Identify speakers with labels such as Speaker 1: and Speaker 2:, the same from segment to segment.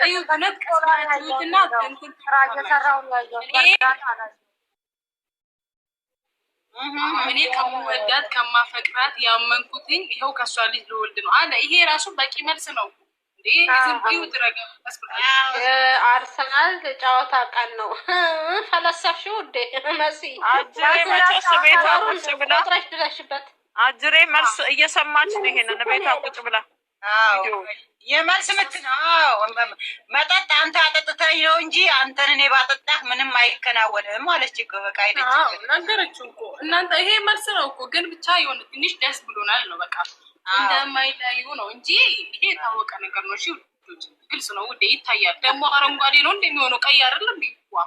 Speaker 1: እዩ እውነት ቀስማችሁትና እንትን
Speaker 2: እየሰራው ነው ያለው
Speaker 1: እኔ ከመወዳት ከማፈቅራት ያመንኩትኝ ይኸው ከሷ ልጅ ልወልድ ነው አለ። ይሄ ራሱ በቂ መልስ ነው።
Speaker 2: አርሰናል ጨዋታ ቀን ነው። ፈለሰፍሽው እንዴ መሲ ቁጥረሽ ድረሽበት
Speaker 3: አጅሬ መልስ እየሰማች ነው። ይሄንን ቤቷ ቁጭ ብላ
Speaker 4: የመልስ ምት ነው። መጠጥ አንተ አጠጥተኝ ነው እንጂ አንተን እኔ ባጠጣህ ምንም አይከናወንም አለች እኮ በቃ አይደች
Speaker 1: ነገረችው እኮ እናንተ። ይሄ መልስ ነው እኮ ግን ብቻ የሆነ ትንሽ ደስ ብሎናል ነው በቃ እንደማይለያዩ ነው እንጂ ይሄ የታወቀ ነገር ነው። እሺ ግልጽ ነው ውዴ፣ ይታያል። ደግሞ አረንጓዴ ነው እንደሚሆነው ቀይ አይደለም እንዴ? ዋ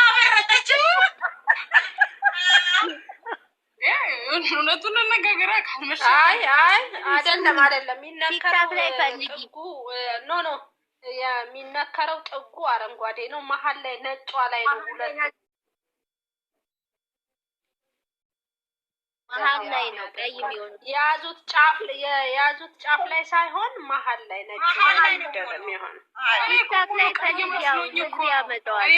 Speaker 1: አበረተችው። እውነቱን እንነጋገር ካልመሽ
Speaker 2: አይደለም የሚነከረው ጥጉ ኖ የሚነከረው ጥጉ አረንጓዴ ነው። መሀል ላይ ነጯ ላይ ነው ሁለት
Speaker 5: መሀል ላይ ነው ቀይ የሚሆነው።
Speaker 2: የያዙት ጫፍ ላይ ሳይሆን መሀል ላይ ነጭ ላይ ነው የሚሆነው።
Speaker 5: ቲክታክ ላይ ከዚያው ያመጣዋል።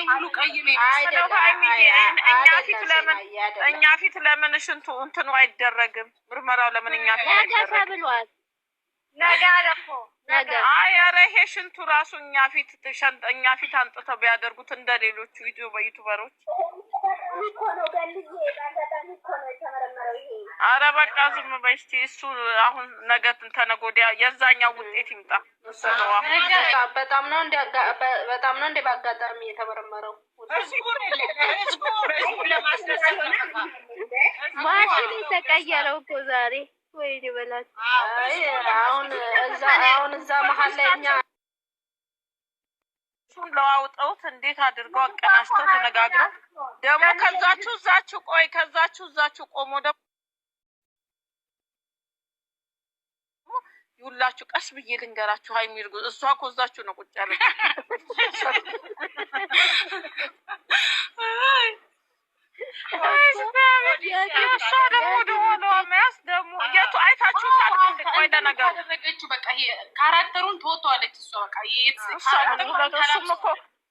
Speaker 3: እኛ ፊት ለምን ሽንቱ እንትኑ አይደረግም? ምርመራው ለምን እኛ ፊት
Speaker 5: አይደረግም ብሏል።
Speaker 2: ነገ አለፎ ነገ
Speaker 3: ኧረ ይሄ ሽንቱ ራሱ እኛ ፊት አንጥተው ቢያደርጉት እንደሌሎቹ ዩቲዩበሮች ኧረ በቃ ዝም በይ እስኪ። እሱ አሁን ነገ ተነገ ወዲያ የዛኛው ውጤት ይምጣ።
Speaker 2: በጣም ነው እንደ በአጋጣሚ የተመረመረው
Speaker 5: ማሽን የተቀየረው እኮ ዛሬ ወይ ይበላችሁ።
Speaker 2: አሁን እዛ መሀል ላይ እኛ
Speaker 3: እሱን ለዋውጠውት እንዴት አድርገው አቀናጅተው ተነጋግረው ደግሞ ከዛችሁ እዛችሁ ቆሞ ደግሞ ይውላችሁ ቀስ ብዬ ልንገራችሁ። ሀይሚርጉ እሷ እኮ እዛችሁ ነው ቁጭ ያለች። እሷ ደግሞ ደሆነ መያዝ ደግሞ የቱ አይታችሁታል። ግን ቆይ ለነገሩ
Speaker 1: በቃ ይሄ ካራክተሩን ትወጣዋለች እሷ በቃ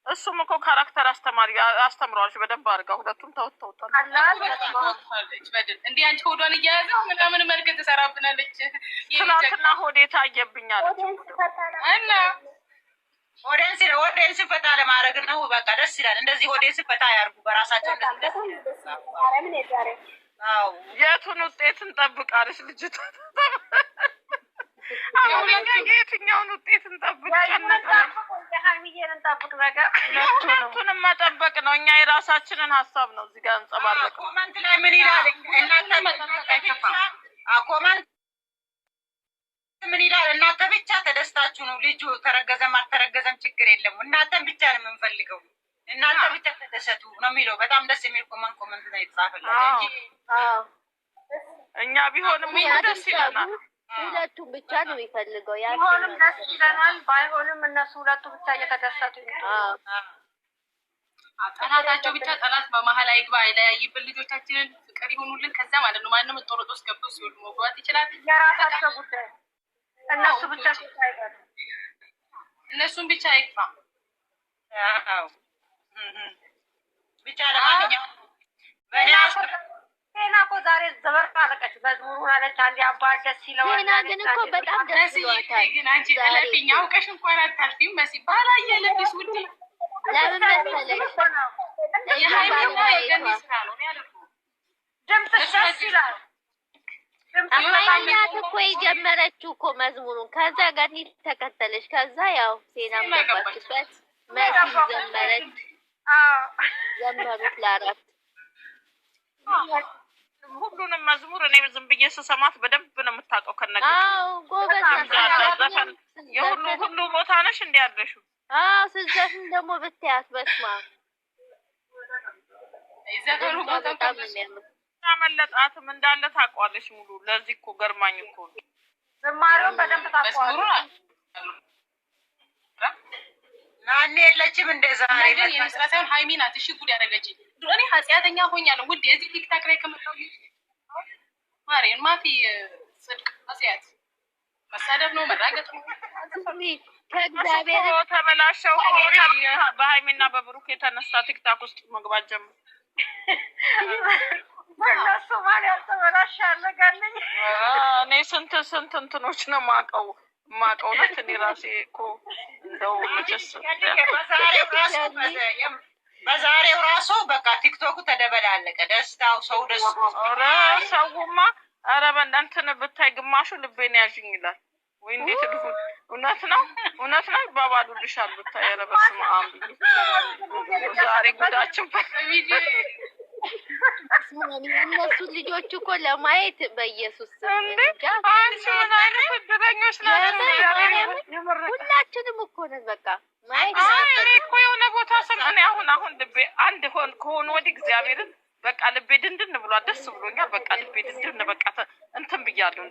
Speaker 3: እሱም እኮ ካራክተር አስተምረዋለች በደንብ አድርጋ። ሁለቱም ተወጥተውታል።
Speaker 1: እንዲህ አንቺ ሆዷን እያያዘ ምናምን መልክ ትሰራብናለች።
Speaker 3: ትናንትና ሆዴ ታየብኛለች
Speaker 1: እና
Speaker 4: ሆዴን ስፈታ ለማድረግ ነው። በቃ ደስ ይላል። እንደዚህ ሆዴን ስፈታ ያርጉ በራሳቸው።
Speaker 3: የቱን ውጤት እንጠብቃለች ልጅቷ? አሁን የትኛውን ውጤት እንጠብቅ? ሁለቱንም መጠበቅ ነው። እኛ የራሳችንን ሀሳብ ነው እዚህ ጋር እንጸባረቅ።
Speaker 4: ኮመንት ላይ ምን ይላል? ኮመንት ምን ይላል? እናንተ ብቻ ተደስታችሁ ነው። ልጁ ተረገዘም አልተረገዘም ችግር የለም። እናንተን ብቻ ነው የምንፈልገው። እናንተ ብቻ ተደሰቱ ነው የሚለው። በጣም ደስ የሚል ኮመንት ላይ የተጻፈለት እንጂ
Speaker 3: እኛ ቢሆንም ደስ ይለናል።
Speaker 5: ሁለቱም ብቻ ነው የሚፈልገው።
Speaker 2: ቢሆንም ደስ ይለናል። ባይሆንም እነሱ ሁለቱ ብቻ እየተደሰቱ
Speaker 1: ጠላታቸው ብቻ ጠላት በመሀል አይግባ፣ አይለያይብን። ልጆቻችንን ፍቅር ይሆኑልን። ከዛ ማለት ነው ማንም ጦርጦስ ገብቶ ሲወድ መግባት ይችላል።
Speaker 2: የራሳቸው ጉዳይ እነሱ ብቻ አይገባ፣
Speaker 1: እነሱን ብቻ አይግፋ።
Speaker 4: ብቻ ለማንኛውም
Speaker 2: ቴና እኮ ዛሬ ዘበርቃ አለቀች። መዝሙሩን አለች። አንዴ አባት ደስ ይለዋል።
Speaker 5: ቴና ግን እኮ በጣም ደስ ይላታል።
Speaker 1: ግን አንቺ ለለፊኛ አውቀሽ እንኳን አታልፊም። መሲ ባላየ ለፊስ ውዴ
Speaker 5: ለምን መሰለሽ
Speaker 1: የሃይማኖት የገኒ ስራ ነው ያለፈው።
Speaker 2: ድምፅሽ ደስ ይላል።
Speaker 5: አማይናት እኮ የጀመረችው እኮ መዝሙሩን ከዛ ገኒ ተከተለች። ከዛ ያው ቴናም ገባችበት። መሲ ዘመረች። ዘመሩት ለአራት
Speaker 3: ሁሉንም መዝሙር እኔ ዝም ብዬ ስሰማት በደንብ ነው የምታውቀው። ከነገ
Speaker 5: ጎበዝ
Speaker 3: ሁሉ ቦታ ነሽ እንዲ ያለሽው።
Speaker 5: ስዘፍን ደግሞ ብታያት በስማ
Speaker 1: ዘፈኑ
Speaker 5: በጣም የሚያምር
Speaker 3: ያመለጣትም እንዳለ ታውቀዋለሽ ሙሉ። ለዚህ እኮ ገርማኝ እኮ
Speaker 2: ዝማሬውን በደንብ ታውቀዋለሽ።
Speaker 4: ናኔ የለችም እንደዛ
Speaker 1: ግን የስራ ሳይሆን ሃይሚ ናት። እሺ ጉድ ያደረገችኝ እኔ ኃጢአተኛ ሆኛለሁ ውዴ። እዚህ ቲክታክ ላይ ከመጣሁ ማርያም ማፊ ጽድቅ ኃጢአት መሳደብ ነው መራገጥ ነው።
Speaker 5: ከእግዚአብሔር
Speaker 3: ተበላሸው። በሃይሚና በብሩክ የተነሳ ቲክታክ ውስጥ መግባት ጀምሮ
Speaker 2: በእነሱ ማን ያልተበላሸ አለጋለኝ።
Speaker 3: እኔ ስንት እንትኖች ነው ማቀው ነት እኔ ራሴ እኮ እንደው መቼስ
Speaker 4: በዛሬው ራሱ በቃ ቲክቶኩ ተደበላለቀ። ደስታው ሰው ደስ
Speaker 3: ኧረ ሰውማ ኧረ በእናንተን ብታይ ግማሹ ልቤን ያዥኝ ይላል። ወይ እንዴት ልሁን? እውነት ነው ይባባሉልሻል ብታይ። ኧረ በስመ አብ ዛሬ ጉዳችን
Speaker 5: እነሱ ልጆች እኮ ለማየት በኢየሱስ
Speaker 3: እንዴ አንቺ ምን አይነት እድለኞች ናችሁ?
Speaker 5: ሁላችንም እኮ ነን በቃ ማየት
Speaker 3: እኮ የሆነ ቦታ እኔ አሁን ልቤ አንድ ከሆነ ወዲህ እግዚአብሔርን በቃ ልቤ ድንድን ብሏል። ደስ ብሎኛል። በቃ ልቤ ድንድን በቃ እንትን ብያለሁ።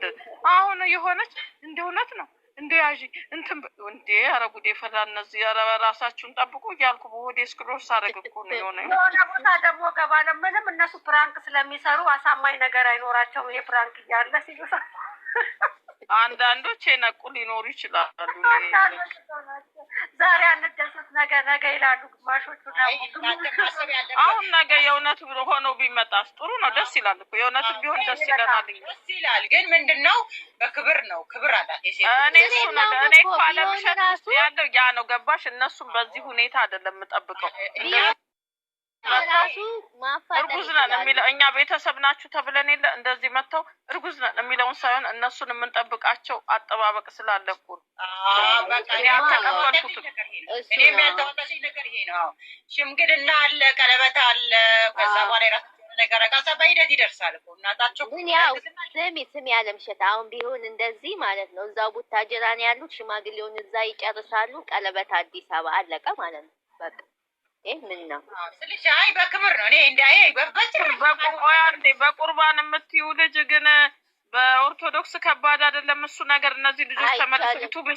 Speaker 3: አሁን የሆነች እንደ እውነት ነው እንደ ያዥ እንትን እንዴ ኧረ ጉዴ ፈላ። እነዚህ ኧረ ራሳችሁን ጠብቁ እያልኩ በሆዴ ስክሮል ሳደርግ እኮ ነው የሆነ
Speaker 2: ቦታ ደግሞ ገባለ። ምንም እነሱ ፕራንክ ስለሚሰሩ አሳማኝ ነገር አይኖራቸውም። ይሄ ፕራንክ እያለ ሲሉ
Speaker 3: አንዳንዶች የነቁ ሊኖሩ ይችላሉ።
Speaker 2: ዛሬ አንደሰት ነገ ይላሉ ግማሾቹ።
Speaker 3: አሁን ነገ የእውነት ሆኖ ቢመጣስ ጥሩ ነው። ደስ ይላል እኮ የእውነት ቢሆን ደስ ይለናል።
Speaker 4: ደስ ይላል ግን ምንድነው በክብር ነው። ክብር አላት
Speaker 3: እኔ እሱ ነገር እኔ እኮ አለምሸት ውስጥ ያለው ያ ነው ገባሽ? እነሱም በዚህ ሁኔታ አይደለም የምጠብቀው።
Speaker 5: ራሱ ማፋጠን
Speaker 3: እርጉዝ ነን የሚለው እኛ ቤተሰብ ናችሁ ተብለን የለ እንደዚህ መጥተው እርጉዝ ነን የሚለውን ሳይሆን እነሱን የምንጠብቃቸው አጠባበቅ ስላለ እኮ ነው።
Speaker 4: እኔም ያልተወጣኝ ነገር ይሄ ነው። ሽምግልና አለ፣ ቀለበት አለ። ከዛ በኋላ የራሱ ነገር ከዛ በሂደት ይደርሳል እኮ እናታቸው።
Speaker 5: ግን ያው ስሚ አለምሸት አሁን ቢሆን እንደዚህ ማለት ነው። እዛው ቡታጅራ ነው ያሉት። ሽማግሌውን እዛ ይጨርሳሉ። ቀለበት አዲስ አበባ አለቀ ማለት ነው በቃ። ምን ነው
Speaker 4: ስልሽ አይ በክብር ነው። እኔ እንዳይ
Speaker 3: በቁርባን የምትይው ልጅ ግን በኦርቶዶክስ ከባድ አይደለም እሱ ነገር። እነዚህ ልጆች ተመልሰው ዩቱብ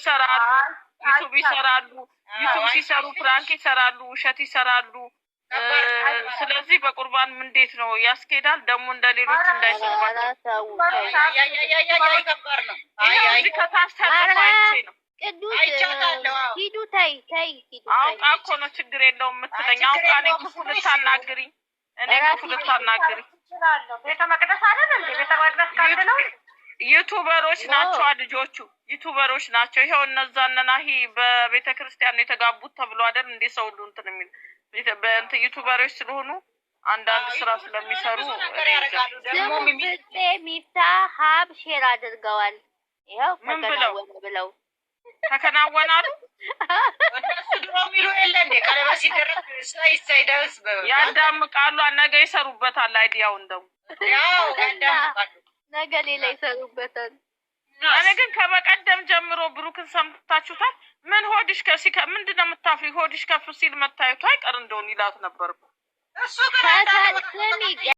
Speaker 3: ይሰራሉ። ዩቱብ ሲሰሩ ፍራንክ ይሰራሉ፣ ውሸት ይሰራሉ። ስለዚህ በቁርባን እንዴት ነው ያስኬዳል? ደግሞ እንደሌሎች እንዳይሰባቸው
Speaker 4: ከባድ ነው።
Speaker 3: እዚህ ከታስተፋይቼ ነው
Speaker 5: ቅዱስ ሂዱ ታይ
Speaker 3: አውቃ እኮ ነው ችግር የለውም የምትለኝ። አውቃ እኔ ክፉ ልታናግሪኝ
Speaker 2: ቤተ መቅደስ አይደል እንዴ? ቤተ መቅደስ ካለ ነው።
Speaker 3: ዩቱበሮች ናቸው ልጆቹ፣ ዩቱበሮች ናቸው። ይሄው እነዛ ናሂ በቤተ ክርስቲያን የተጋቡት ተብሎ አይደል እንዴ? ሰው ሁሉ እንትን የሚል በእንትን ዩቱበሮች ስለሆኑ አንዳንድ ስራ ስለሚሰሩ
Speaker 5: ደግሞ ሚፍታ ሀብ ሼር አድርገዋል። ይሄው ብለው
Speaker 3: ተከናወናሉ።
Speaker 4: እነሱ ድሮ የሚሉ የለ እንዴ? ቀለበት ሲደረግ ሳይደርስ
Speaker 3: ያዳምቃሉ። ነገ ይሰሩበታል። አይዲያውን ደግሞ
Speaker 4: ያው ያዳምቃሉ።
Speaker 5: ነገ ሌላ ይሰሩበታል።
Speaker 3: እኔ ግን ከበቀደም ጀምሮ ብሩክን ሰምታችሁታል። ምን ሆድሽ ምንድን ነው የምታፍሪ? ሆድሽ ከፍ ሲል መታየቱ አይቀር እንደሆን ይላት ነበር እሱ